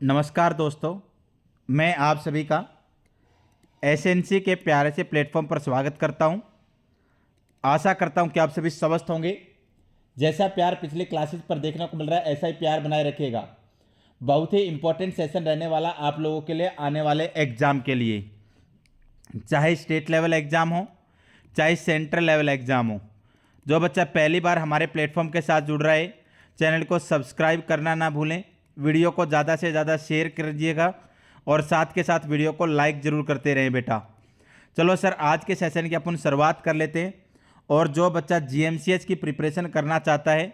नमस्कार दोस्तों, मैं आप सभी का एसएनसी के प्यारे से प्लेटफॉर्म पर स्वागत करता हूं। आशा करता हूं कि आप सभी स्वस्थ होंगे। जैसा प्यार पिछले क्लासेस पर देखने को मिल रहा है, ऐसा ही प्यार बनाए रखिएगा। बहुत ही इंपॉर्टेंट सेशन रहने वाला आप लोगों के लिए आने वाले एग्जाम के लिए, चाहे स्टेट लेवल एग्जाम हो, चाहे सेंट्रल लेवल एग्जाम हो। जो बच्चा पहली बार हमारे प्लेटफॉर्म के साथ जुड़ रहा है, चैनल को सब्सक्राइब करना ना भूलें। वीडियो को ज़्यादा से ज़्यादा शेयर कीजिएगा और साथ के साथ वीडियो को लाइक ज़रूर करते रहें बेटा। चलो सर, आज के सेशन की अपन शुरुआत कर लेते हैं। और जो बच्चा जीएमसीएच की प्रिपरेशन करना चाहता है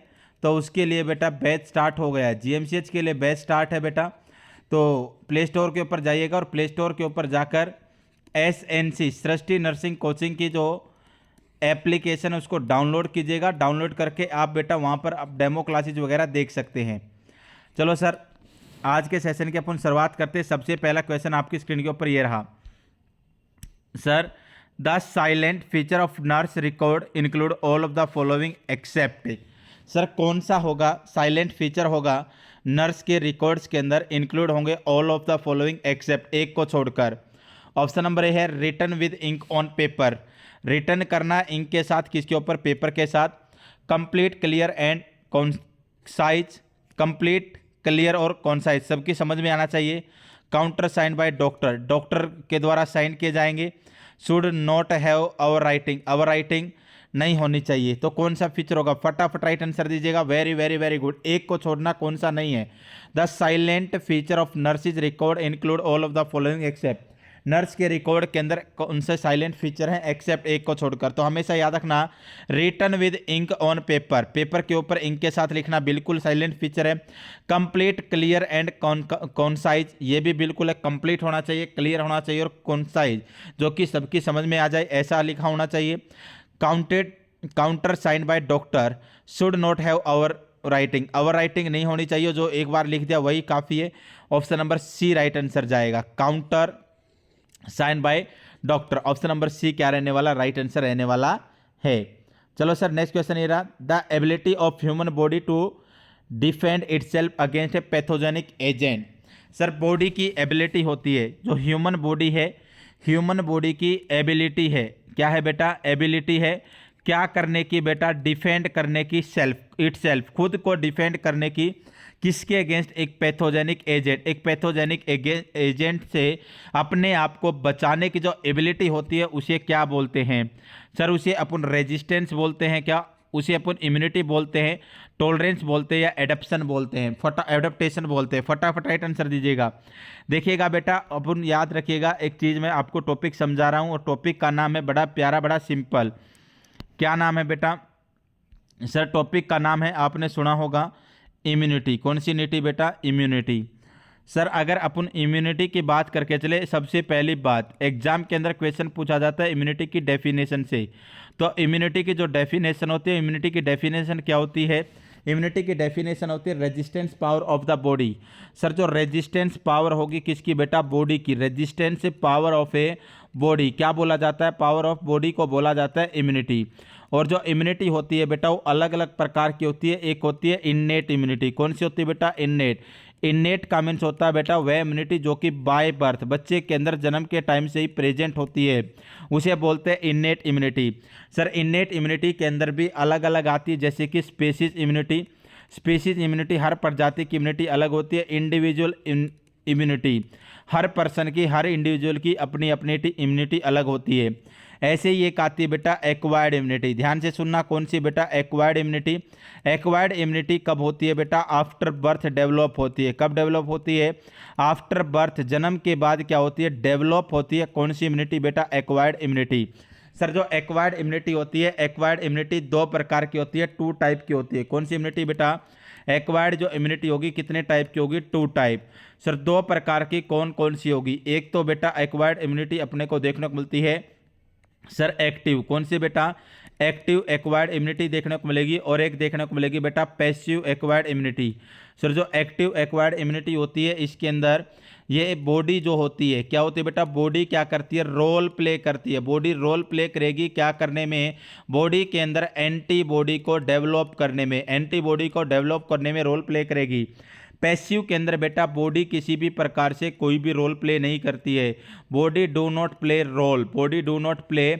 तो उसके लिए बेटा बैच स्टार्ट हो गया है। जीएमसीएच के लिए बैच स्टार्ट है बेटा। तो प्ले स्टोर के ऊपर जाइएगा और प्ले स्टोर के ऊपर जाकर एसएनसी सृष्टि नर्सिंग कोचिंग की जो एप्लीकेशन है उसको डाउनलोड कीजिएगा। डाउनलोड करके आप बेटा वहाँ पर आप डेमो क्लासेज वगैरह देख सकते हैं। चलो सर, आज के सेशन की अपन शुरुआत करते हैं। सबसे पहला क्वेश्चन आपकी स्क्रीन के ऊपर ये रहा। Sir, the silent feature of nurse record include all of the following except. Sir, कौन सा होगा साइलेंट फीचर होगा नर्स के रिकॉर्ड्स के अंदर इंक्लूड होंगे all of the following except, एक को छोड़कर। ऑप्शन नंबर ए है written with ink on paper. Written करना इंक के साथ, किसके ऊपर? पेपर के साथ। Complete, clear and concise. Complete, clear और कॉन्साइज सबकी समझ में आना चाहिए। Counter sign by doctor, doctor के द्वारा साइन किए जाएंगे। Should not have overwriting, overwriting नहीं होनी चाहिए। तो कौन सा फीचर होगा? फटाफट राइट आंसर दीजिएगा। वेरी वेरी वेरी गुड, एक को छोड़ना, कौन सा नहीं है? The silent feature of nurses record include all of the following except. Nurse के रिकॉर्ड के अंदर कौन से साइलेंट फीचर हैं एक्सेप्ट एक को छोड़कर? तो हमेशा याद रखना, written with ink on paper, paper के ऊपर इंक के साथ लिखना बिल्कुल साइलेंट फीचर है। कंप्लीट, क्लियर एंड कॉन्साइज, ये भी बिल्कुल है। कंप्लीट होना चाहिए, क्लियर होना चाहिए और कॉन्साइज, जो कि सबकी समझ में आ जाए, ऐसा लिखा होना चाहिए। Counter sign by doctor, should not have overwriting, overwriting नहीं होनी चाहिए, जो एक बार लिख दिया वही काफ़ी है। Option number C right answer जाएगा, counter sign by doctor. Option number C क्या रहने वाला? राइट आंसर रहने वाला है। चलो सर, नेक्स्ट क्वेश्चन ये रहा। The ability of human body to defend itself against a pathogenic agent. Sir, body की एबिलिटी होती है, जो ह्यूमन बॉडी है, ह्यूमन बॉडी की एबिलिटी है, क्या है बेटा? एबिलिटी है क्या करने की बेटा? डिफेंड करने की, सेल्फ, इटसेल्फ, खुद को डिफेंड करने की। किसके अगेंस्ट? एक पैथोजेनिक एजेंट, एक पैथोजेनिक एजेंट से अपने आप को बचाने की जो एबिलिटी होती है उसे क्या बोलते हैं? सर, उसे अपन रेजिस्टेंस बोलते हैं क्या? उसे अपन इम्यूनिटी बोलते हैं, टॉलरेंस बोलते हैं या एडप्शन बोलते हैं? एडप्टेशन बोलते हैं। फटाफट राइट आंसर दीजिएगा। देखिएगा बेटा, अपन याद रखिएगा एक चीज़, मैं आपको टॉपिक समझा रहा हूँ और टॉपिक का नाम है बड़ा प्यारा, बड़ा सिंपल। क्या नाम है बेटा? सर, टॉपिक का नाम है, आपने सुना होगा, इम्यूनिटी। कौन सी यूनिटी बेटा? इम्यूनिटी। सर, अगर अपन इम्यूनिटी की बात करके चले, सबसे पहली बात एग्जाम के अंदर क्वेश्चन पूछा जाता है इम्यूनिटी की डेफिनेशन से। तो इम्यूनिटी की जो डेफिनेशन होती है, इम्यूनिटी की डेफिनेशन क्या होती है? इम्यूनिटी की डेफिनेशन होती है resistance power of the body. Sir, जो रेजिस्टेंस पावर होगी किसकी बेटा? बॉडी की। Resistance power of a body क्या बोला जाता है? पावर ऑफ बॉडी को बोला जाता है इम्यूनिटी। और जो इम्यूनिटी होती है बेटा वो अलग अलग प्रकार की होती है। एक होती है इननेट इम्यूनिटी। कौन सी होती है बेटा? इननेट। इननेट का मीन्स होता है बेटा वह इम्यूनिटी जो कि बाय बर्थ, बच्चे के अंदर जन्म के टाइम से ही प्रेजेंट होती है, उसे बोलते हैं innate immunity. Sir, innate immunity के अंदर भी अलग अलग आती है, जैसे कि स्पेसीज इम्यूनिटी। स्पेसीज इम्यूनिटी, हर प्रजाति की इम्यूनिटी अलग होती है। इंडिविजुअल इम्यूनिटी, हर पर्सन की, हर इंडिविजुअल की अपनी अपनी इम्यूनिटी अलग होती है। ऐसे ही एक आती है बेटा एक्वायर्ड इम्यूनिटी। ध्यान से सुनना, कौन सी बेटा? Acquired immunity. एक्वायर्ड इम्यूनिटी कब होती है बेटा? आफ्टर बर्थ डेवलप होती है। कब डेवलप होती है? आफ्टर बर्थ, जन्म के बाद क्या होती है? डेवलप होती है। कौन सी इम्यूनिटी बेटा? Acquired immunity. सर, जो एक्वायर्ड इम्यूनिटी होती है, एक्वायर्ड इम्यूनिटी दो प्रकार की होती है, टू टाइप की होती है। कौन सी इम्यूनिटी बेटा? एक्वायर्ड जो इम्यूनिटी होगी कितने टाइप की होगी? To type. सर, दो प्रकार की कौन कौन सी होगी? एक तो बेटा एक्वायर्ड इम्यूनिटी अपने को देखने को मिलती है सर एक्टिव। कौन सी बेटा? एक्टिव एक्वायर्ड इम्यूनिटी देखने को मिलेगी। और एक देखने को मिलेगी बेटा पैसिव एक्वायर्ड इम्यूनिटी। सर, जो एक्टिव एक्वायर्ड इम्यूनिटी होती है इसके अंदर ये बॉडी जो होती है क्या होती है बेटा? बॉडी क्या करती है? रोल प्ले करती है। बॉडी रोल प्ले करेगी क्या करने में? बॉडी के अंदर एंटीबॉडी को डेवलप करने में, एंटीबॉडी को डेवलप करने में रोल प्ले करेगी। पैसिव के अंदर बेटा बॉडी किसी भी प्रकार से कोई भी रोल प्ले नहीं करती है, body do not play role, body do not play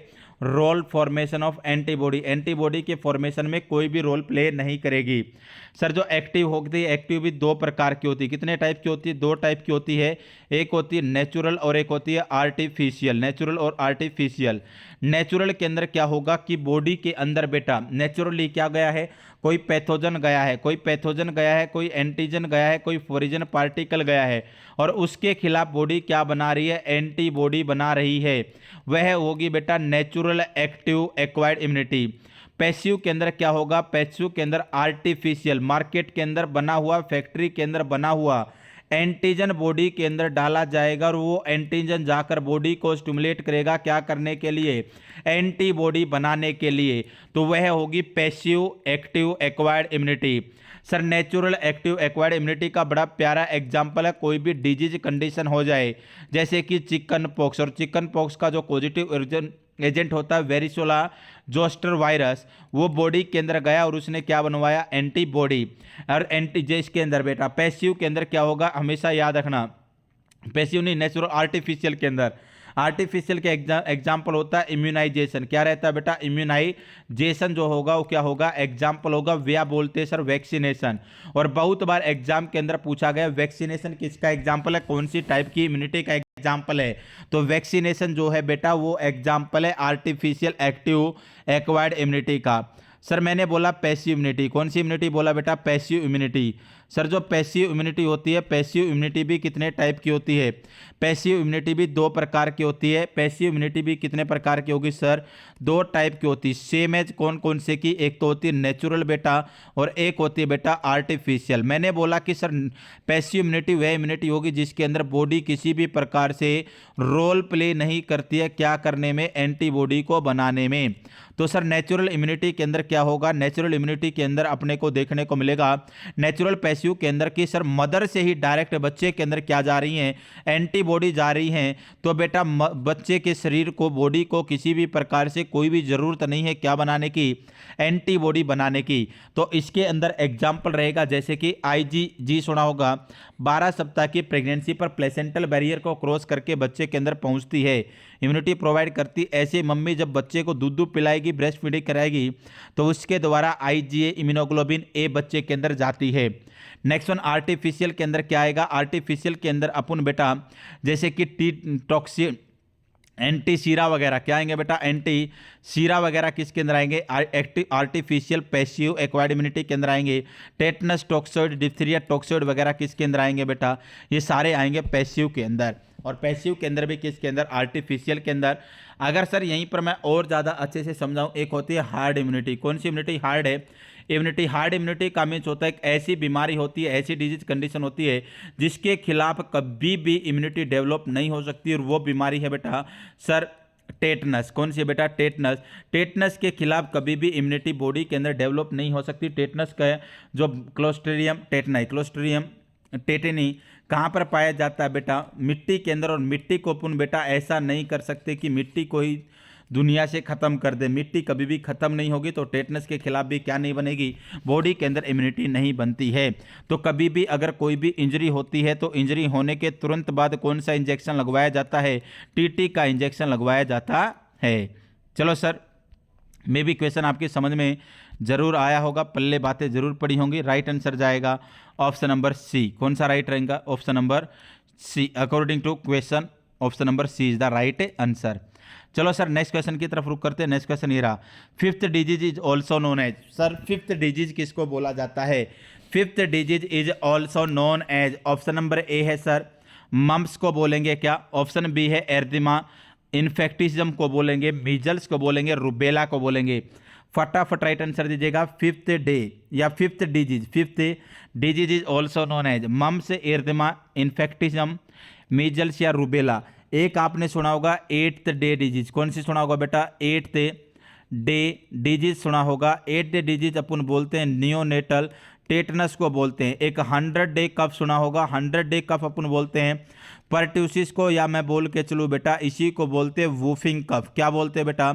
role formation of antibody, antibody के फॉर्मेशन में कोई भी रोल प्ले नहीं करेगी। सर जो एक्टिव होती है, एक्टिव भी दो प्रकार की होती है, कितने टाइप की होती है, दो टाइप की होती है, एक होती है नेचुरल और एक होती है आर्टिफिशियल, नेचुरल और आर्टिफिशियल। नेचुरल के अंदर क्या होगा कि बॉडी के अंदर बेटा नेचुरली क्या गया है, कोई पैथोजन गया है, कोई पैथोजन गया है, कोई एंटीजन गया है, कोई फॉरिजन पार्टिकल गया है और उसके खिलाफ बॉडी क्या बना रही है, एंटीबॉडी बना रही है, वह होगी बेटा natural active acquired immunity. Passive के अंदर क्या होगा, पैसिव के अंदर आर्टिफिशियल, मार्केट के अंदर बना हुआ, फैक्ट्री के अंदर बना हुआ एंटीजन बॉडी के अंदर डाला जाएगा और वो एंटीजन जाकर बॉडी को स्टिमुलेट करेगा, क्या करने के लिए, एंटीबॉडी बनाने के लिए, तो वह होगी passive active acquired immunity. Sir natural active acquired immunity का बड़ा प्यारा एग्जांपल है, कोई भी डिजीज कंडीशन हो जाए जैसे कि चिकन पॉक्स, और चिकन पॉक्स का जो पॉजिटिव एजेंट होता है वेरिसोला जोस्टर वायरस, वो बॉडी के अंदर गया और उसने क्या बनवाया, एंटीबॉडी। और एंटीजेस के अंदर बेटा पैसिव के अंदर क्या होगा, हमेशा याद रखना, पैसिव नहीं नेचुरल, आर्टिफिशियल के अंदर, आर्टिफिशियल के एग्जाम्पल होता है इम्यूनाइजेशन, क्या रहता है बेटा, इम्यूनाइजेशन जो होगा वो क्या होगा, एग्जाम्पल होगा, व्या बोलते हैं सर वैक्सीनेशन। और बहुत बार एग्जाम के अंदर पूछा गया वैक्सीनेशन किसका एग्जाम्पल है, कौन सी टाइप की इम्यूनिटी का एग्जाम्पल है, तो वैक्सीनेशन जो है बेटा वो एग्जाम्पल है आर्टिफिशियल एक्टिव एक्वायर्ड इम्यूनिटी का। सर मैंने बोला पैसिव इम्यूनिटी, कौन सी इम्यूनिटी बोला बेटा, पैसिव इम्यूनिटी। सर जो पैसिव इम्यूनिटी होती है, पैसिव इम्यूनिटी भी कितने टाइप की होती है, पैसिव इम्यूनिटी भी दो प्रकार की होती है, पैसिव इम्यूनिटी भी कितने प्रकार की होगी सर, दो टाइप की होती है, सेम एज कौन कौन से की, एक तो होती है नेचुरल बेटा और एक होती है बेटा आर्टिफिशियल। मैंने बोला कि सर पैसिव इम्यूनिटी वह इम्यूनिटी होगी जिसके अंदर बॉडी किसी भी प्रकार से रोल प्ले नहीं करती है, क्या करने में, एंटीबॉडी को बनाने में। तो सर नेचुरल इम्यूनिटी के अंदर क्या होगा, नेचुरल इम्यूनिटी के अंदर अपने को देखने को मिलेगा नेचुरल पैसिव के अंदर कि सर मदर से ही डायरेक्ट बच्चे के अंदर क्या जा रही हैं, एंटीबॉडी जा रही हैं, तो बेटा बच्चे के शरीर को, बॉडी को किसी भी प्रकार से कोई भी जरूरत नहीं है क्या बनाने की, एंटीबॉडी बनाने की। तो इसके अंदर एग्जाम्पल रहेगा जैसे कि आईजीजी सुना होगा, 12 सप्ताह की प्रेगनेंसी पर प्लेसेंटल बैरियर को क्रॉस करके बच्चे के अंदर पहुंचती है, इम्यूनिटी प्रोवाइड करती। ऐसे मम्मी जब बच्चे को दूध पिलाएगी, ब्रेस्ट फीडिंग कराएगी, तो उसके द्वारा आईजीए इम्यूनोग्लोबिन ए बच्चे के अंदर जाती है। नेक्स्ट वन आर्टिफिशियल के अंदर क्या आएगा, आर्टिफिशियल के अंदर अपन बेटा जैसे कि टी टॉक्सिन, एंटी सीरा वगैरह क्या आएंगे बेटा, एंटी सीरा वगैरह किसके अंदर आएंगे, आर्टिफिशियल पैसिव एक्वायर्ड इम्यूनिटी के अंदर आएंगे। टेटनस टॉक्सोइड, डिप्थीरिया टॉक्सोइड वगैरह किसके अंदर आएंगे बेटा, ये सारे आएंगे पैसिव के अंदर। और पैसिव के अंदर भी किसके अंदर, आर्टिफिशियल के अंदर। अगर सर यहीं पर मैं और ज़्यादा अच्छे से समझाऊं, एक होती है हार्ड इम्यूनिटी, कौन सी इम्यूनिटी, हार्ड है इम्यूनिटी। हार्ड इम्यूनिटी का मीन्स होता है एक ऐसी बीमारी होती है, ऐसी डिजीज कंडीशन होती है जिसके खिलाफ कभी भी इम्यूनिटी डेवलप नहीं हो सकती, और वो बीमारी है बेटा सर टेटनस। कौन सी बेटा, टेटनस। टेटनस के खिलाफ कभी भी इम्यूनिटी बॉडी के अंदर डेवलप नहीं हो सकती। टेटनस का जो क्लोस्ट्रिडियम टेटनाई, क्लोस्ट्रिडियम टेटेनी कहाँ पर पाया जाता है बेटा, मिट्टी के अंदर। और मिट्टी को अपन बेटा ऐसा नहीं कर सकते कि मिट्टी को ही दुनिया से ख़त्म कर दे, मिट्टी कभी भी ख़त्म नहीं होगी, तो टेटनस के खिलाफ भी क्या नहीं बनेगी, बॉडी के अंदर इम्यूनिटी नहीं बनती है। तो कभी भी अगर कोई भी इंजरी होती है तो इंजरी होने के तुरंत बाद कौन सा इंजेक्शन लगवाया जाता है, टीटी का इंजेक्शन लगवाया जाता है। चलो सर, मे भी क्वेश्चन आपकी समझ में जरूर आया होगा, पल्ले बातें जरूर पड़ी होंगी। राइट आंसर जाएगा ऑप्शन नंबर सी। कौन सा राइट रहेगा, option number C. According to question option number C is the right answer. चलो सर नेक्स्ट क्वेश्चन की तरफ रुक करते हैं। नेक्स्ट क्वेश्चन ये रहा, fifth disease is also known as. Sir fifth disease किसको बोला जाता है, fifth disease is also known as. Option number A है सर मम्स को बोलेंगे क्या, ऑप्शन बी है एर्दिमा इन्फेक्टिज्म को बोलेंगे, मीजल्स को बोलेंगे, रुबेला को बोलेंगे। फटाफट राइट आंसर दीजिएगा, फिफ्थ डे या fifth disease. Fifth disease is also known as mumps, erythema, infectiosum, measles या रुबेला। एक आपने सुना होगा एट्थ डे डिजीज, कौन सी सुना होगा बेटा, एट्थ डे डिजीज सुना होगा, 8 डे डिजीज अपन बोलते हैं नियोनेटल टेटनस को बोलते हैं। एक 100 डे कफ सुना होगा, 100 डे कफ अपन बोलते हैं परट्यूसिस को, या मैं बोल के चलूँ बेटा इसी को बोलते हैं वूफिंग कफ। क्या बोलते हैं बेटा?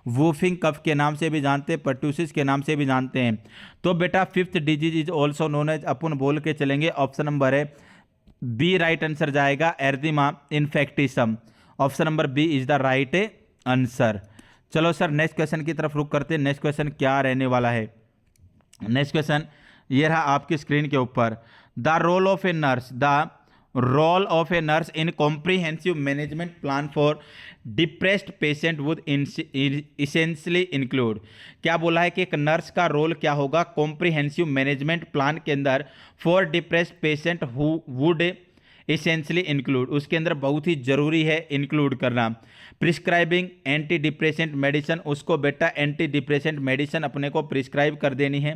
वूफिंग कफ के नाम से भी जानते हैं, परट्यूसिस के नाम से भी जानते हैं। तो बेटा 5th disease is also known as, अपन बोल के चलेंगे ऑप्शन नंबर है बी राइट आंसर जाएगा, erythema infectiosum. Option number B is the right answer. चलो सर नेक्स्ट क्वेश्चन की तरफ रुक करते हैं। नेक्स्ट क्वेश्चन क्या रहने वाला है? नेक्स्ट क्वेश्चन ये रहा आपकी स्क्रीन के ऊपर। The role of a nurse, the role of a nurse in comprehensive management plan for depressed patient would essentially include. क्या बोला है कि एक नर्स का रोल क्या होगा कॉम्प्रिहेंसिव मैनेजमेंट प्लान के अंदर for depressed patient who would essentially include, उसके अंदर बहुत ही जरूरी है इंक्लूड करना। प्रिस्क्राइबिंग एंटी डिप्रेसेंट मेडिसिन, उसको बेटा एंटी डिप्रेसेंट मेडिसिन अपने को प्रिस्क्राइब कर देनी है।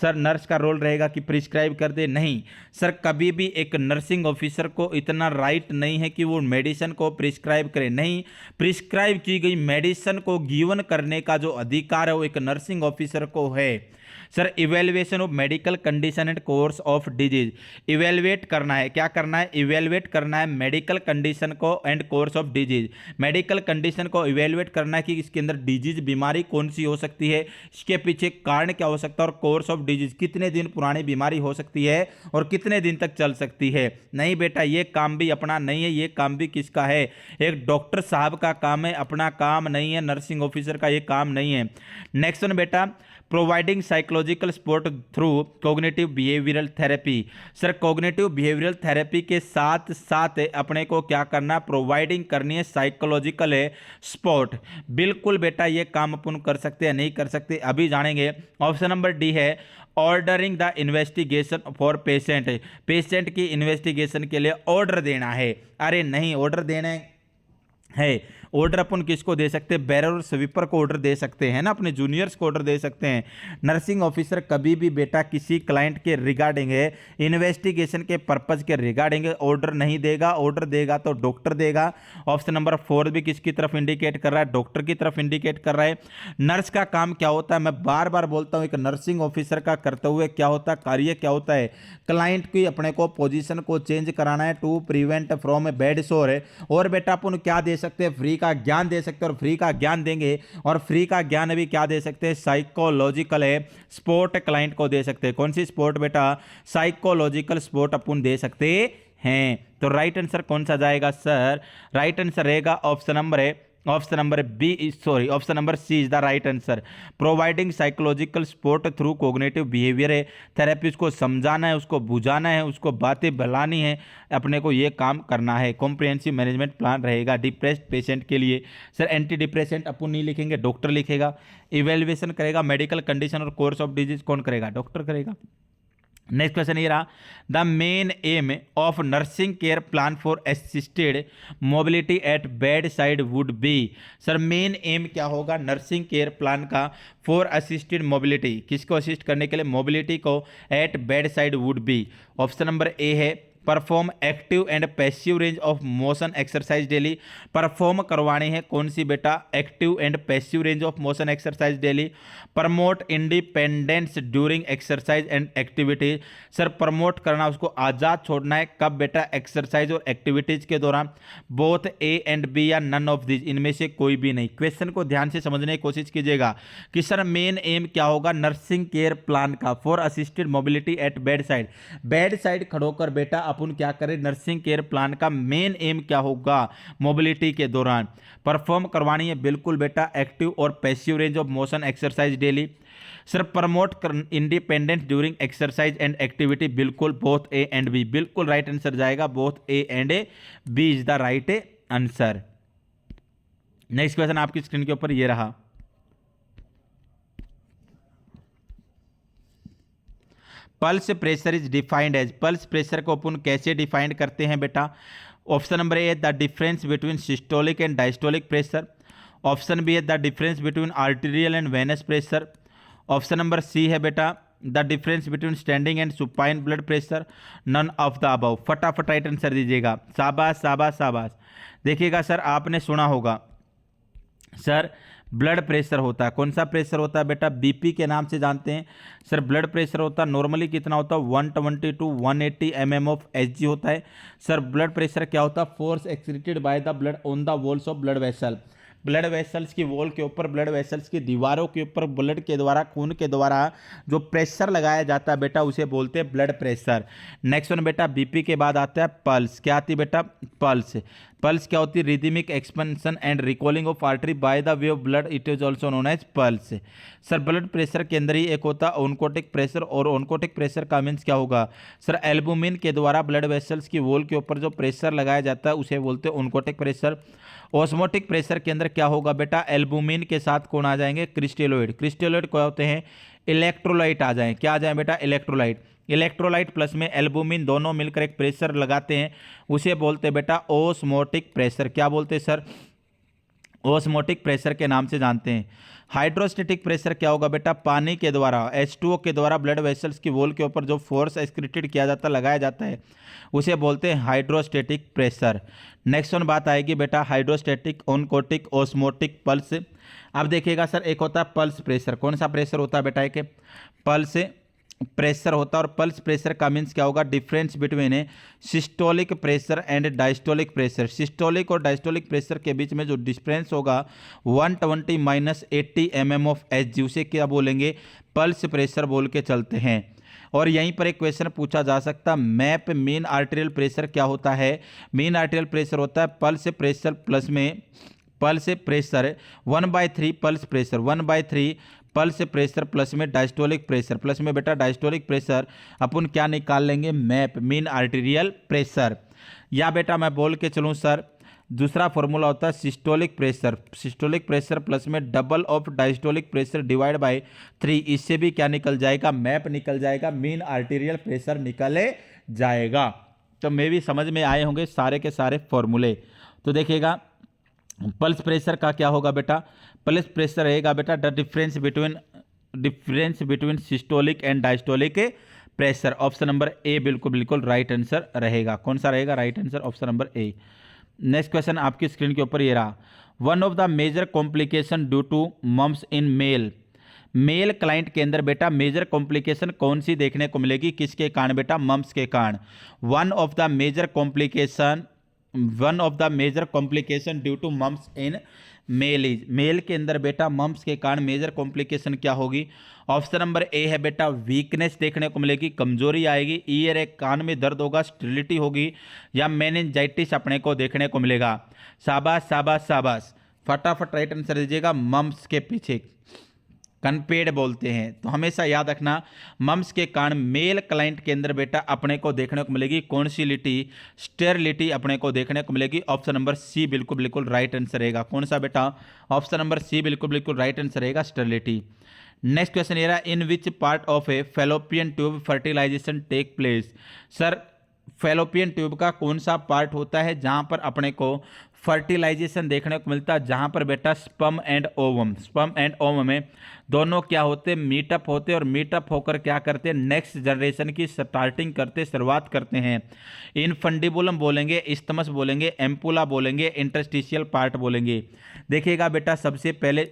सर नर्स का रोल रहेगा कि प्रिस्क्राइब कर दे? नहीं सर, कभी भी एक नर्सिंग ऑफिसर को इतना राइट नहीं है कि वो मेडिसिन को प्रिस्क्राइब करे। नहीं, प्रिस्क्राइब की गई मेडिसिन को गिवन करने का जो अधिकार है वो एक नर्सिंग ऑफिसर को है। Sir evaluation of medical condition and course of disease, evaluate करना है। क्या करना है? इवेल्युएट करना है मेडिकल कंडीशन को and course of disease. Medical condition को इवेल्युएट करना है कि इसके अंदर डिजीज बीमारी कौन सी हो सकती है, इसके पीछे कारण क्या हो सकता है, और कोर्स ऑफ डिजीज कितने दिन पुरानी बीमारी हो सकती है और कितने दिन तक चल सकती है। नहीं बेटा ये काम भी अपना नहीं है, ये काम भी किसका है? एक डॉक्टर साहब का काम है, अपना काम नहीं है, नर्सिंग ऑफिसर का ये काम नहीं है। नेक्स्ट वन बेटा, providing psychological support through cognitive behavioural therapy. Sir cognitive behavioural therapy के साथ साथ अपने को क्या करना, प्रोवाइडिंग करनी है साइकोलॉजिकल सपोर्ट। बिल्कुल बेटा ये काम अपन कर सकते हैं, नहीं कर सकते अभी जानेंगे। ऑप्शन नंबर डी है ordering the investigation for patient, patient की इन्वेस्टिगेशन के लिए ऑर्डर देना है। अरे नहीं, ऑर्डर देने है, ऑर्डर अपन किसको दे सकते हैं? बैरर और स्वीपर को ऑर्डर दे सकते हैं ना, अपने जूनियर्स को ऑर्डर दे सकते हैं। नर्सिंग ऑफिसर कभी भी बेटा किसी क्लाइंट के रिगार्डिंग इन्वेस्टिगेशन के पर्पज के रिगार्डिंग ऑर्डर नहीं देगा, ऑर्डर देगा तो डॉक्टर देगा। ऑप्शन नंबर 4 भी किसकी तरफ इंडिकेट कर रहा है? डॉक्टर की तरफ इंडिकेट कर रहा है। नर्स का काम क्या होता है? मैं बार बार बोलता हूं, एक नर्सिंग ऑफिसर का करते हुए क्या होता है, कार्य क्या होता है? क्लाइंट की अपने को पोजीशन को चेंज कराना है to prevent from a bed sore है। और बेटा अपन क्या दे सकते हैं? फ्री का ज्ञान दे सकते हैं, और फ्री का ज्ञान देंगे और फ्री का ज्ञान अभी क्या दे सकते हैं? साइकोलॉजिकल सपोर्ट क्लाइंट को दे सकते हैं। कौन सी सपोर्ट बेटा? साइकोलॉजिकल सपोर्ट अपन दे सकते हैं। तो राइट आंसर कौन सा जाएगा सर? राइट आंसर रहेगा option number B, sorry option number C is the right answer. Providing psychological support through cognitive behaviour therapy, उसको समझाना है, उसको बुझाना है, उसको बातें बुलानी है, अपने को ये काम करना है। कॉम्प्रिहेंसिव मैनेजमेंट प्लान रहेगा डिप्रेस्ड पेशेंट के लिए। सर एंटी डिप्रेसेंट अपन नहीं लिखेंगे, डॉक्टर लिखेगा। इवेल्युएशन करेगा मेडिकल कंडीशन और कोर्स ऑफ डिजीज कौन करेगा? डॉक्टर करेगा। नेक्स्ट क्वेश्चन ये रहा, the main aim of nursing care plan for assisted mobility at bed side would be. Sir main aim क्या होगा नर्सिंग केयर प्लान का फॉर असिस्टेड मोबिलिटी, किसको असिस्ट करने के लिए? मोबिलिटी को at bed side would be. Option number A है perform active and passive range of motion exercise daily. Perform करवानी है कौन सी बेटा? Active and passive range of motion exercise daily. Promote independence during exercise and activities. Sir promote करना, उसको आज़ाद छोड़ना है कब बेटा? एक्सरसाइज और एक्टिविटीज के दौरान। बोथ ए एंड बी या नन ऑफ दिस, इनमें से कोई भी नहीं। क्वेश्चन को ध्यान से समझने की कोशिश कीजिएगा कि सर मेन एम क्या होगा नर्सिंग केयर प्लान का for assisted mobility at bed side. Bed side खड़ोकर बेटा अपन क्या करें? नर्सिंग केयर प्लान का मेन एम क्या होगा मोबिलिटी के दौरान? परफॉर्म करवानी है बिल्कुल बेटा एक्टिव और passive range of motion exercise daily. Sir promote independence during exercise and activity, बिल्कुल बोथ ए एंड बी, बिल्कुल राइट आंसर जाएगा both A and B is the right answer. Next question आपकी screen के ऊपर ये रहा, pulse pressure is defined as. Pulse pressure को अपन कैसे डिफाइंड करते हैं बेटा? Option number A the difference between systolic and diastolic pressure. Option B है the difference between arterial and venous pressure. Option number C है बेटा the difference between standing and supine blood pressure. None of the above. फटाफट right answer दीजिएगा। शाबाश शाबाश शाबाश। देखिएगा sir आपने सुना होगा सर ब्लड प्रेशर होता है। कौन सा प्रेशर होता है बेटा? बीपी के नाम से जानते हैं। सर ब्लड प्रेशर होता है नॉर्मली कितना होता है? 120 टू 180 mm ऑफ Hg होता है। सर ब्लड प्रेशर क्या होता है? Force excreted by the blood on the walls of blood vessel. Blood vessels की वॉल के ऊपर, ब्लड वेसल्स की दीवारों के ऊपर ब्लड के द्वारा, खून के द्वारा जो प्रेशर लगाया जाता है बेटा उसे बोलते हैं ब्लड प्रेशर। नेक्स्ट वन बेटा, बीपी के बाद आता है पल्स। क्या आती है बेटा? पल्स। पल्स क्या होती है? Rhythmic expansion and recoiling of artery by the way of blood, it is also known as pulse. Sir blood pressure के अंदर ही एक होता है ओनकोटिक प्रेशर, और ओनकोटिक प्रेशर का मीन्स क्या होगा? सर एल्बुमिन के द्वारा ब्लड वेसल्स की वॉल के ऊपर जो प्रेशर लगाया जाता है उसे बोलते हैं ओनकोटिक प्रेशर। ऑस्मोटिक प्रेशर के अंदर क्या होगा बेटा? एल्बुमिन के साथ कौन आ जाएंगे? क्रिस्टेलोइड। क्रिस्टेलोइड क्या होते हैं? इलेक्ट्रोलाइट आ जाएं। क्या आ जाए बेटा? इलेक्ट्रोलाइट। इलेक्ट्रोलाइट प्लस में एल्बुमिन दोनों मिलकर एक प्रेशर लगाते हैं, उसे बोलते हैं बेटा ओस्मोटिक प्रेशर। क्या बोलते हैं सर? ओस्मोटिक प्रेशर के नाम से जानते हैं। हाइड्रोस्टेटिक प्रेशर क्या होगा बेटा? पानी के द्वारा, H2O के द्वारा ब्लड वेसल्स की वॉल के ऊपर जो फोर्स एक्सक्रीटेड किया जाता है, लगाया जाता है, उसे बोलते हैं हाइड्रोस्टेटिक प्रेशर। नेक्स्ट वन बात आएगी बेटा हाइड्रोस्टेटिक, ओनकोटिक, ओस्मोटिक, पल्स। अब देखिएगा सर एक होता है पल्स प्रेशर। कौन सा प्रेशर होता है बेटा? एक पल्स प्रेशर होता है। और पल्स प्रेशर का मीन्स क्या होगा? Difference between systolic pressure and diastolic pressure. Systolic और डायस्टोलिक प्रेशर के बीच में जो डिफरेंस होगा 120 माइनस 80 mm ऑफ Hg, उसे क्या बोलेंगे? पल्स प्रेशर बोल के चलते हैं। और यहीं पर एक क्वेश्चन पूछा जा सकता, मैप मीन आर्टेरियल प्रेशर क्या होता है? मीन आर्टेरियल प्रेशर होता है पल्स प्रेशर प्लस में pulse pressure 1/3 pulse pressure 1/3 pulse pressure plus में डायस्टोलिक प्रेशर, प्लस में बेटा डायस्टोलिक प्रेशर अपन क्या निकाल लेंगे? Map mean arterial pressure. या बेटा मैं बोल के चलूँ सर, दूसरा फॉर्मूला होता है systolic pressure. Systolic pressure plus में double of diastolic pressure divide by 3। इससे भी क्या निकल जाएगा? मैप निकल जाएगा, मीन आर्टेरियल प्रेशर निकले जाएगा। तो मे भी समझ में आए होंगे सारे के सारे फॉर्मूले। तो देखिएगा पल्स प्रेशर का क्या होगा बेटा? पल्स प्रेशर रहेगा बेटा the difference between systolic and diastolic pressure. Option number A बिल्कुल बिल्कुल राइट आंसर रहेगा। कौन सा रहेगा right answer? Option number A. Next question आपकी स्क्रीन के ऊपर ये रहा, one of the major complication due to mumps in male. Male client के अंदर बेटा मेजर कॉम्प्लिकेशन कौन सी देखने को मिलेगी? किसके कारण बेटा? मम्स के कारण। One of the major complication due to mumps in male is, male के अंदर बेटा मम्स के कारण मेजर कॉम्प्लिकेशन क्या होगी? ऑप्शन नंबर ए है बेटा वीकनेस देखने को मिलेगी, कमजोरी आएगी, ईयर एक कान में दर्द होगा, स्टेरिलिटी होगी, या मेनिंजाइटिस अपने को देखने को मिलेगा। शाबाश शाबाश शाबाश, फटाफट राइट आंसर दीजिएगा। मम्स के पीछे कनपेड बोलते हैं, तो हमेशा याद रखना मम्स के कारण मेल क्लाइंट के अंदर बेटा अपने को देखने को मिलेगी कौन सी लिटी? स्टेरिलिटी अपने को देखने को मिलेगी। ऑप्शन नंबर सी बिल्कुल बिल्कुल राइट आंसर रहेगा। कौन सा बेटा? ऑप्शन नंबर सी बिल्कुल बिल्कुल राइट आंसर रहेगा, स्टेरिलिटी। नेक्स्ट क्वेश्चन ये रहा, in which part of a fallopian tube fertilization take place. Sir fallopian tube का कौन सा पार्ट होता है जहां पर अपने को फर्टिलाइजेशन देखने को मिलता है? जहां पर बेटा स्पर्म एंड ओवम में दोनों क्या होते हैं? मीटअप होते हैं, और मीटअप होकर क्या करते हैं? नेक्स्ट जनरेशन की स्टार्टिंग करते, शुरुआत करते हैं। इनफंडिबुलम बोलेंगे, इस्थमस बोलेंगे, एम्पुला बोलेंगे, इंटरस्टिशियल पार्ट बोलेंगे। देखिएगा बेटा सबसे पहले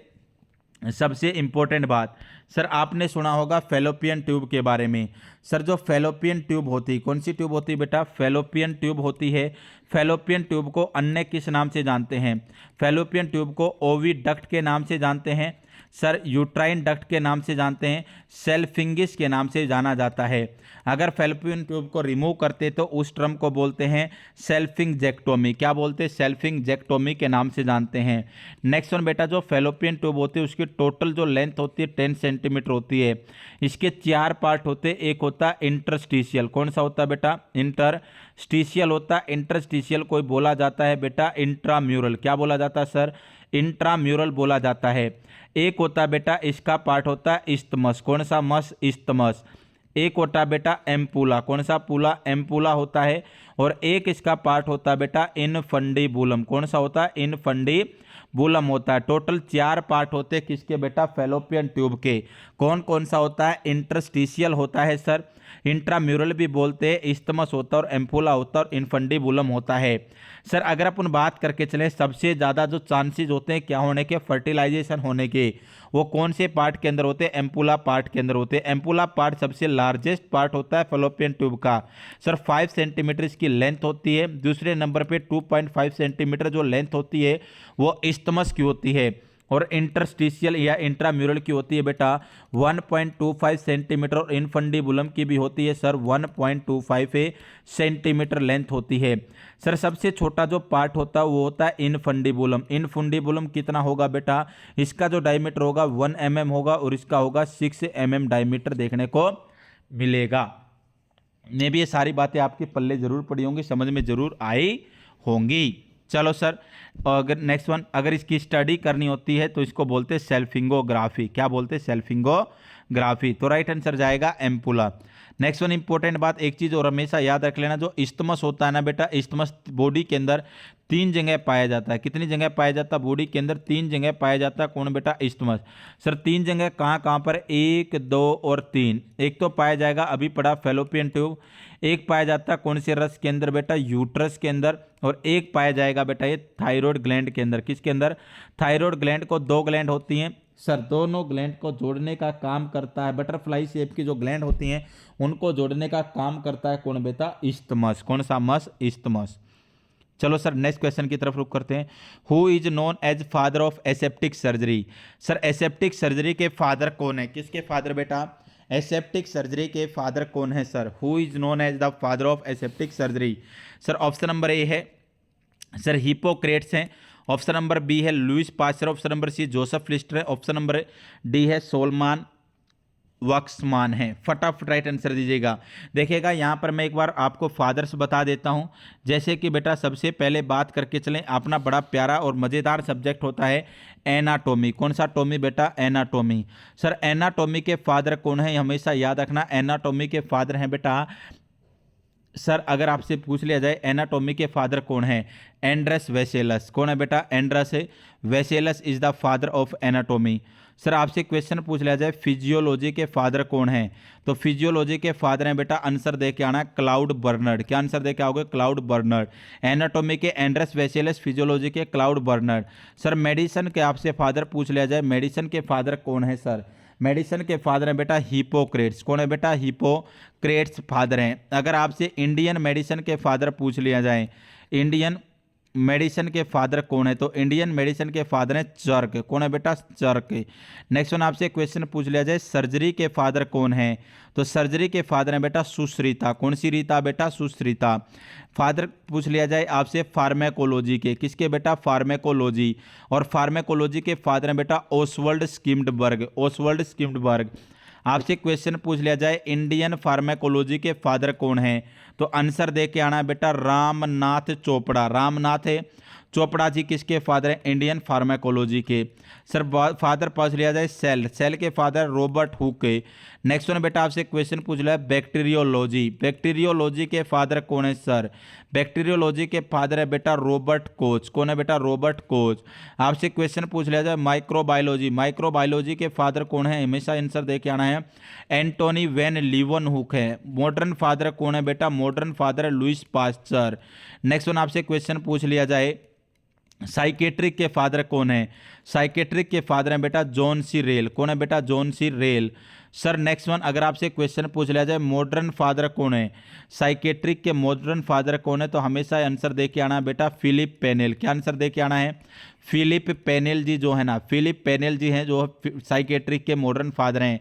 सबसे इंपॉर्टेंट बात, सर आपने सुना होगा फेलोपियन ट्यूब के बारे में। सर जो फेलोपियन ट्यूब होती, कौन सी ट्यूब होती है बेटा? फेलोपियन ट्यूब होती है। फेलोपियन ट्यूब को अन्य किस नाम से जानते हैं? फेलोपियन ट्यूब को ओविडक्ट के नाम से जानते हैं, सर यूट्राइन डक्ट के नाम से जानते हैं, सेल्फिंगिस के नाम से जाना जाता है। अगर फेलोपियन ट्यूब को रिमूव करते तो उस टर्म को बोलते हैं सेल्फिंगजेक्टोमी। क्या बोलते हैं? सेल्फिंगजेक्टोमी के नाम से जानते हैं। नेक्स्ट वन बेटा, जो फेलोपियन ट्यूब होती है उसकी टोटल जो लेंथ होती है 10 सेंटीमीटर होती है। इसके 4 पार्ट होते हैं, एक होता है इंटरस्टिशियल। कौन सा होता है बेटा? इंटरस्टिशियल होता है। इंटरस्टिशियल को बोला जाता है बेटा इंट्राम्यूरल। क्या बोला जाता है सर? इंट्राम्यूरल बोला जाता है। एक होता है बेटा इसका पार्ट होता है इस्थमस। कौन सा मस? इस्थमस। एक होता है बेटा एम्पुला। कौन सा पुला? एम्पुला होता है। और एक इसका पार्ट होता है बेटा इनफंडिबुलम। कौन सा होता है? इनफंडिबुलम होता है। टोटल 4 पार्ट होते हैं किसके बेटा? फेलोपियन ट्यूब के। कौन कौन सा होता है? इंटरस्टिशियल होता है सर, इंट्राम्यूरल भी बोलते हैं, इस्थमस होता है और एम्पुला होता है और इनफंडिबुलम होता है। सर अगर अपन बात करके चले सबसे ज़्यादा जो चांसेस होते हैं क्या होने के? फर्टिलाइजेशन होने के, वो कौन से पार्ट के अंदर होते हैं? एम्पुला पार्ट के अंदर होते हैं। एम्पुला पार्ट सबसे लार्जेस्ट पार्ट होता है फलोपियन ट्यूब का। सर 5 सेंटीमीटर इसकी लेंथ होती है। दूसरे नंबर पे 2.5 सेंटीमीटर जो लेंथ होती है वो इस्थमस की होती है, और इंटरस्टिशियल या इंट्राम्यूरल की होती है बेटा 1.25 सेंटीमीटर, और इनफंडिबुलम की भी होती है सर 1.25 सेंटीमीटर लेंथ होती है। सर सबसे छोटा जो पार्ट होता है वो होता है इनफंडिबुलम। इनफंडिबुलम कितना होगा बेटा? इसका जो डायमीटर होगा 1 mm होगा और इसका होगा 6 mm डायमीटर देखने को मिलेगा। ने भी ये सारी बातें आपके पल्ले जरूर पड़ी होंगी, समझ में जरूर आई होंगी। चलो सर, अगर नेक्स्ट वन, अगर इसकी स्टडी करनी होती है तो इसको बोलते हैं सेल्फिंगोग्राफी। क्या बोलते हैं? सेल्फिंगोग्राफी। तो राइट आंसर जाएगा एम्पुला। नेक्स्ट वन इंपॉर्टेंट बात, एक चीज और हमेशा याद रख लेना, जो इस्थमस होता है ना बेटा, इस्थमस बॉडी के अंदर 3 जगह पाया जाता है। कितनी जगह पाया जाता है? बॉडी के अंदर 3 जगह पाया जाता है। कौन बेटा? इस्थमस। सर 3 जगह कहाँ कहाँ पर? 1, 2 और 3। एक तो पाया जाएगा अभी पड़ा फैलोपियन ट्यूब, एक पाया जाता है कौन से रस के अंदर बेटा? यूट्रस के अंदर, और एक पाया जाएगा बेटा ये थायराइड ग्लैंड के अंदर। किसके अंदर? थायराइड ग्लैंड को 2 ग्लैंड होती हैं सर, दोनों ग्लैंड को जोड़ने का काम करता है, बटरफ्लाई शेप की जो ग्लैंड होती हैं उनको जोड़ने का काम करता है कौन बेटा? इस्थमस। कौन सा मस? इस्थमस। चलो सर नेक्स्ट क्वेश्चन की तरफ रुक करते हैं। Who is known as father of aseptic surgery? Sir aseptic surgery के फादर कौन है? किसके फादर बेटा? एसेप्टिक सर्जरी के फादर कौन है sir? Who is known as the father of aseptic surgery? Sir option number A है सर हिपोक्रेट्स हैं, ऑप्शन नंबर बी है Louis Pasteur, option number C Joseph Lister है, ऑप्शन नंबर डी है Selman वक्समान है। फटाफट राइट आंसर दीजिएगा। देखिएगा यहाँ पर मैं एक बार आपको फादर्स बता देता हूँ। जैसे कि बेटा सबसे पहले बात करके चलें, अपना बड़ा प्यारा और मज़ेदार सब्जेक्ट होता है एनाटोमी। कौन सा टोमी बेटा? एनाटोमी। सर एनाटोमी के फादर कौन है? हमेशा याद रखना, एनाटोमी के फादर हैं बेटा, सर अगर आपसे पूछ लिया जाए एनाटोमी के फादर कौन है? एंड्रस वेसेलस। कौन है बेटा? Andreas Vesalius is the father of anatomy. Sir आपसे क्वेश्चन पूछ लिया जाए फिजियोलॉजी के फादर कौन है? तो फिजियोलॉजी के फादर हैं बेटा, आंसर दे के आना क्लाउड बर्नर्ड। क्या आंसर दे के आओगे? Cloud Bernard. एनाटोमी के एंड्रस वेसेलस, फिजियोलॉजी के क्लाउड बर्नर्ड। सर मेडिसिन के आपसे फादर पूछ लिया जाए, मेडिसिन के फादर कौन है सर? मेडिसिन के फादर हैं बेटा हिपोक्रेट्स। कौन है बेटा? हिपोक्रेट्स फादर हैं। अगर आपसे इंडियन मेडिसिन के फादर पूछ लिया जाए, इंडियन मेडिसिन के फादर कौन है? तो इंडियन मेडिसिन के फादर हैं चर्क। कौन है बेटा? चर्क। नेक्स्ट वन आपसे क्वेश्चन पूछ लिया जाए सर्जरी के फादर कौन है? तो सर्जरी के फादर हैं बेटा सुश्रिता। कौन सी रीता बेटा? सुश्रिता। फादर पूछ लिया जाए आपसे फार्मेकोलॉजी के, किसके बेटा? फार्मेकोलॉजी। और फार्मेकोलॉजी के फादर हैं बेटा ओसवर्ल्ड स्किम्डबर्ग। ओसवर्ल्ड स्किम्डबर्ग। आपसे क्वेश्चन पूछ लिया जाए इंडियन फार्मेकोलॉजी के फादर कौन है? तो आंसर दे के आना है बेटा रामनाथ चोपड़ा। रामनाथ चोपड़ा जी किसके फादर हैं? इंडियन फार्मेकोलॉजी के। सर फादर पूछ लिया जाए सेल, सेल के फादर रॉबर्ट हुक के। नेक्स्ट वन बेटा आपसे क्वेश्चन पूछ लिया बैक्टीरियोलॉजी, बैक्टीरियोलॉजी के फादर कौन है सर? बैक्टीरियोलॉजी के फादर है बेटा रॉबर्ट कोच। कौन है बेटा? Robert Koch. आपसे क्वेश्चन पूछ लिया जाए माइक्रोबायोलॉजी, माइक्रोबायोलॉजी के फादर कौन है? हमेशा आंसर दे के आना है एंटोनी वैन लीवनहुक है। मॉडर्न फादर कौन है बेटा? मॉडर्न फादर है लुइस पास्चर। नेक्स्ट वन आपसे क्वेश्चन पूछ लिया जाए साइकेट्रिक के फादर कौन है? साइकेट्रिक के फादर हैं बेटा जॉन सी रेल। कौन है बेटा? John C Rail. Sir next one अगर आपसे क्वेश्चन पूछ लिया जाए मॉडर्न फादर कौन है? साइकेट्रिक के मॉडर्न फादर कौन है? तो हमेशा आंसर दे के आना है बेटा फिलिप पेनेल। क्या आंसर दे के आना है? फिलिप पेनेल जी जो है ना, फिलिप पेनेल जी हैं जो साइकेट्रिक के मॉडर्न फादर हैं।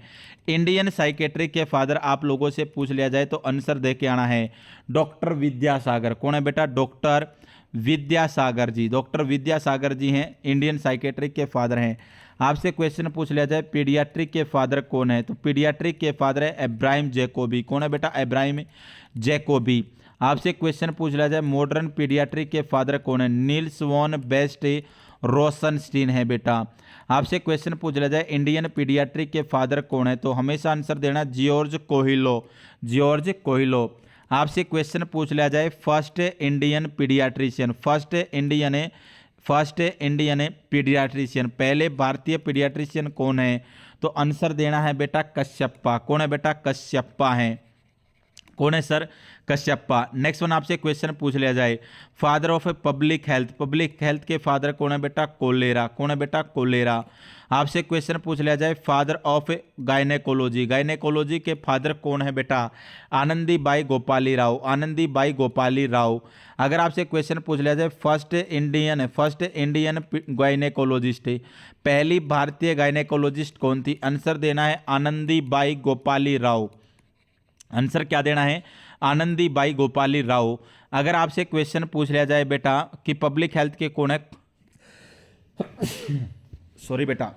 इंडियन साइकेट्रिक के फादर आप लोगों से पूछ लिया जाए तो आंसर दे के आना है डॉक्टर विद्यासागर। कौन है बेटा? डॉक्टर विद्यासागर जी। डॉक्टर विद्यासागर जी हैं इंडियन साइकेट्रिक के फादर हैं। आपसे क्वेश्चन पूछ लिया जाए पीडियाट्रिक के फादर कौन है? तो पीडियाट्रिक के फादर है एब्राहिम जैकोबी। कौन है बेटा? Abraham Jacobi. आपसे क्वेश्चन पूछ लिया जाए मॉडर्न पीडियाट्रिक के फादर कौन है? नील्स वॉन बेस्ट रोशनस्टीन है बेटा। आपसे क्वेश्चन पूछ लिया जाए इंडियन पीडियाट्रिक के फादर कौन है? तो हमेशा आंसर देना जॉर्ज कोहिलो। जॉर्ज कोहिलो। आपसे क्वेश्चन पूछ लिया जाए first Indian paediatrician, first Indian paediatrician, पहले भारतीय पीडियाट्रिशियन कौन है? तो आंसर देना है बेटा कश्यप्पा। कौन है बेटा? कश्यप्पा है। कौन है सर? कश्यप्पा। नेक्स्ट वन आपसे क्वेश्चन पूछ लिया जाए, father of public health, public health के फादर कौन है बेटा? कोलेरा। कौन है बेटा? कोलेरा। आपसे क्वेश्चन पूछ लिया जाए, फादर ऑफ गायनेकोलॉजी, गायनेकोलॉजी के फादर कौन है बेटा? आनंदीबाई गोपाली राव, आनंदीबाई गोपाली राव। अगर आपसे क्वेश्चन पूछ लिया जाए, फर्स्ट इंडियन गायनेकोलॉजिस्ट, पहली भारतीय गायनेकोलॉजिस्ट कौन थी? आंसर देना है आनंदीबाई गोपाली राव। आंसर क्या देना है? आनंदीबाई गोपाली राव। अगर आपसे क्वेश्चन पूछ लिया जाए बेटा कि पब्लिक हेल्थ के कौन है सॉरी बेटा,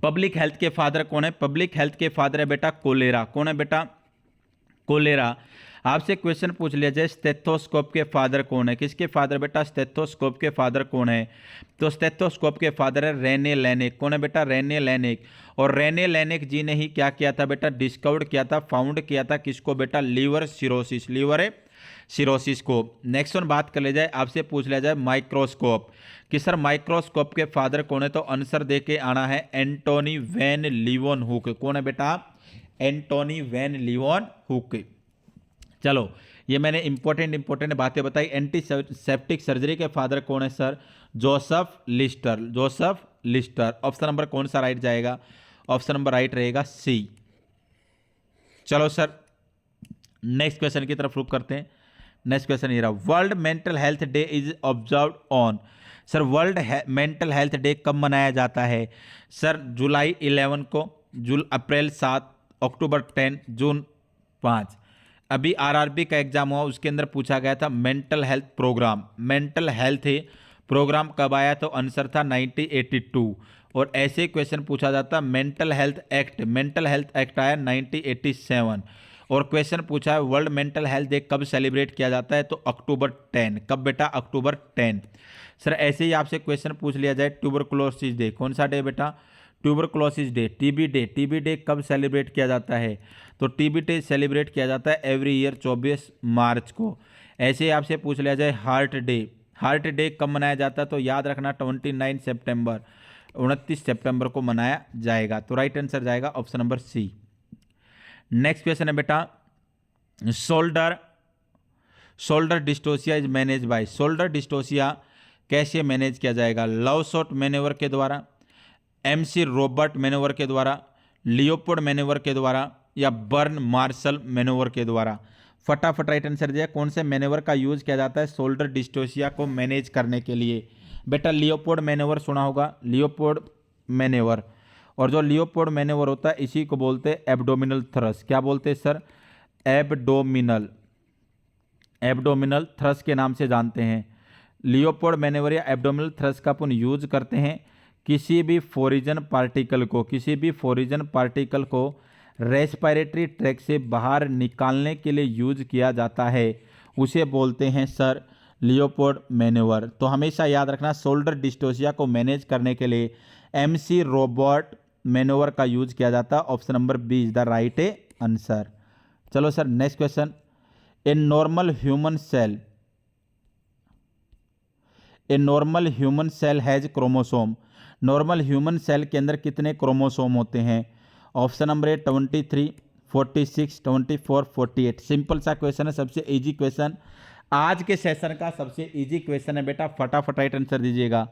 पब्लिक हेल्थ के फादर कौन है? पब्लिक हेल्थ के फादर है बेटा कोलेरा। कौन है बेटा? कोलेरा। आपसे क्वेश्चन पूछ लिया जाए, स्टेथोस्कोप के फादर कौन है? किसके फादर बेटा? स्टेथोस्कोप के फादर कौन है? तो स्टेथोस्कोप के फादर है रेने लेनिक। कौन है बेटा? रेने लेनिक। और रेने लेनिक जी ने ही क्या किया था बेटा? डिस्कवर्ड किया था, फाउंड किया था किसको बेटा? लीवर सिरोसिस, लीवर सिरोसिस को। नेक्स्ट वन बात कर ले जाए, आपसे पूछ लिया जाए माइक्रोस्कोप, कि सर माइक्रोस्कोप के फादर कौन है? तो आंसर दे के आना है एंटोनी वैन लीवन हुक। कौन है बेटा? Antonie van Leeuwenhoek. चलो, ये मैंने इंपॉर्टेंट बातें बताई। एंटीसेप्टिक सर्जरी के फादर कौन है sir? Joseph Lister, Joseph Lister. Option number कौन सा राइट जाएगा? ऑप्शन नंबर राइट रहेगा सी। चलो सर, नेक्स्ट क्वेश्चन की तरफ रुक करते हैं। नेक्स्ट क्वेश्चन ये रहा, world mental health day is observed on. Sir world mental health day कब मनाया जाता है? सर जुलाई 11 को, अप्रैल 7, अक्टूबर 10, जून 5। अभी आरआरबी का एग्जाम हुआ, उसके अंदर पूछा गया था mental health programme, mental health programme कब आया? तो आंसर था 1982। और ऐसे क्वेश्चन पूछा जाता mental health act, mental health act आया 1987। और क्वेश्चन पूछा है वर्ल्ड मेंटल हेल्थ डे कब सेलिब्रेट किया जाता है? तो अक्टूबर 10। कब बेटा? अक्टूबर 10। सर ऐसे ही आपसे क्वेश्चन पूछ लिया जाए, ट्यूबरकुलोसिस डे, कौन सा डे बेटा? Tuberculosis day. TB day, TB day कब सेलिब्रेट किया जाता है? तो टीबी डे सेलिब्रेट किया जाता है एवरी ईयर 24 मार्च को। ऐसे ही आपसे पूछ लिया जाए हार्ट डे, हार्ट डे कब मनाया जाता है? तो याद रखना 29 सितंबर, 29 सितंबर को मनाया जाएगा। तो राइट आंसर जाएगा option number C. Next question है बेटा, shoulder dystocia is manage by, shoulder dystocia कैसे मैनेज किया जाएगा? लव शॉट मैनेवर के द्वारा, एमसी रॉबर्ट मैनेवर के द्वारा, लियोपोल्ड मैनेवर के द्वारा, या बर्न मार्शल मैनेवर के द्वारा? फटाफट राइट आंसर दिया, कौन से मैनेवर का यूज किया जाता है शोल्डर डिस्टोसिया को मैनेज करने के लिए? बेटा लियोपोल्ड मैनेवर सुना होगा, लियोपोल्ड मैनेवर। और जो लियोपोल्ड मैनेवर होता है इसी को बोलते हैं एब्डोमिनल थ्रस्ट। क्या बोलते हैं सर? एब्डोमिनल, एब्डोमिनल थ्रस्ट के नाम से जानते हैं। लियोपोल्ड मैनेवर या एब्डोमिनल थ्रस्ट का अपन यूज करते हैं किसी भी फोरिजन पार्टिकल को, किसी भी फोरिजन पार्टिकल को रेस्पिरेटरी ट्रैक से बाहर निकालने के लिए यूज किया जाता है, उसे बोलते हैं सर लियोपोल्ड मैनेवर। तो हमेशा याद रखना शोल्डर डिस्टोसिया को मैनेज करने के लिए एमसी रॉबर्ट मैनेवर का यूज किया जाता है। Option number B is the right answer. चलो sir next question, a normal human cell, a normal human cell has chromosome, normal human cell के अंदर कितने क्रोमोसोम होते हैं? Option number A 23, 46, 24, 48। सिंपल सा क्वेश्चन है, सबसे इजी क्वेश्चन, आज के सेशन का सबसे इजी क्वेश्चन है बेटा, फटाफट राइट आंसर दीजिएगा।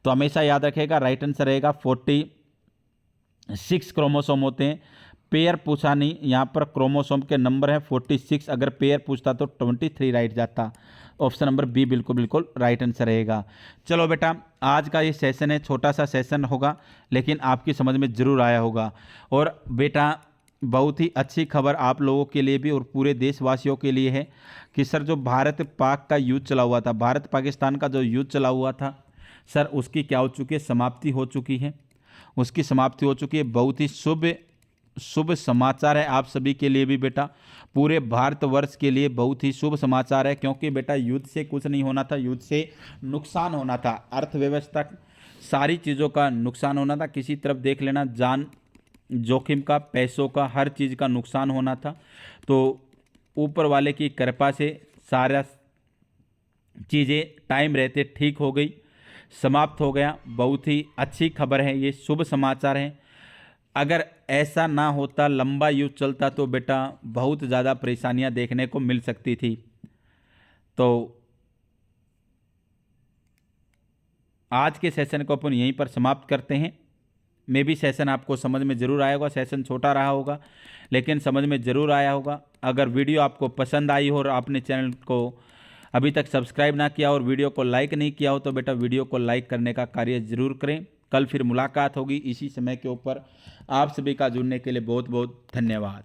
तो हमेशा याद रखेगा राइट आंसर रहेगा 46 क्रोमोसोम होते हैं। पेयर पूछा नहीं, यहाँ पर क्रोमोसोम के नंबर है 46, अगर पेयर पूछता तो 23 राइट जाता। ऑप्शन नंबर बी बिल्कुल राइट आंसर रहेगा। चलो बेटा, आज का ये सेशन है, छोटा सा सेशन होगा लेकिन आपकी समझ में जरूर आया होगा। और बेटा बहुत ही अच्छी खबर आप लोगों के लिए भी और पूरे देशवासियों के लिए है कि सर जो भारत पाक का युद्ध चला हुआ था, भारत पाकिस्तान का जो युद्ध चला हुआ था सर, उसकी क्या हो चुकी है? समाप्ति हो चुकी है, उसकी समाप्ति हो चुकी है। बहुत ही शुभ समाचार है आप सभी के लिए भी बेटा, पूरे भारतवर्ष के लिए बहुत ही शुभ समाचार है, क्योंकि बेटा युद्ध से कुछ नहीं होना था, युद्ध से नुकसान होना था, अर्थव्यवस्था सारी चीज़ों का नुकसान होना था। किसी तरफ देख लेना, जान जोखिम का, पैसों का, हर चीज़ का नुकसान होना था। तो ऊपर वाले की कृपा से सारा चीज़ें टाइम रहते ठीक हो गई, समाप्त हो गया। बहुत ही अच्छी खबर है, ये शुभ समाचार है। अगर ऐसा ना होता, लंबा युद्ध चलता, तो बेटा बहुत ज़्यादा परेशानियां देखने को मिल सकती थी। तो आज के सेशन को अपन यहीं पर समाप्त करते हैं। मे भी सेशन आपको समझ में ज़रूर आया होगा, सेशन छोटा रहा होगा लेकिन समझ में ज़रूर आया होगा। अगर वीडियो आपको पसंद आई हो और आपने चैनल को अभी तक सब्सक्राइब ना किया और वीडियो को लाइक नहीं किया हो तो बेटा वीडियो को लाइक करने का कार्य ज़रूर करें। कल फिर मुलाकात होगी इसी समय के ऊपर। आप सभी का जुड़ने के लिए बहुत बहुत धन्यवाद।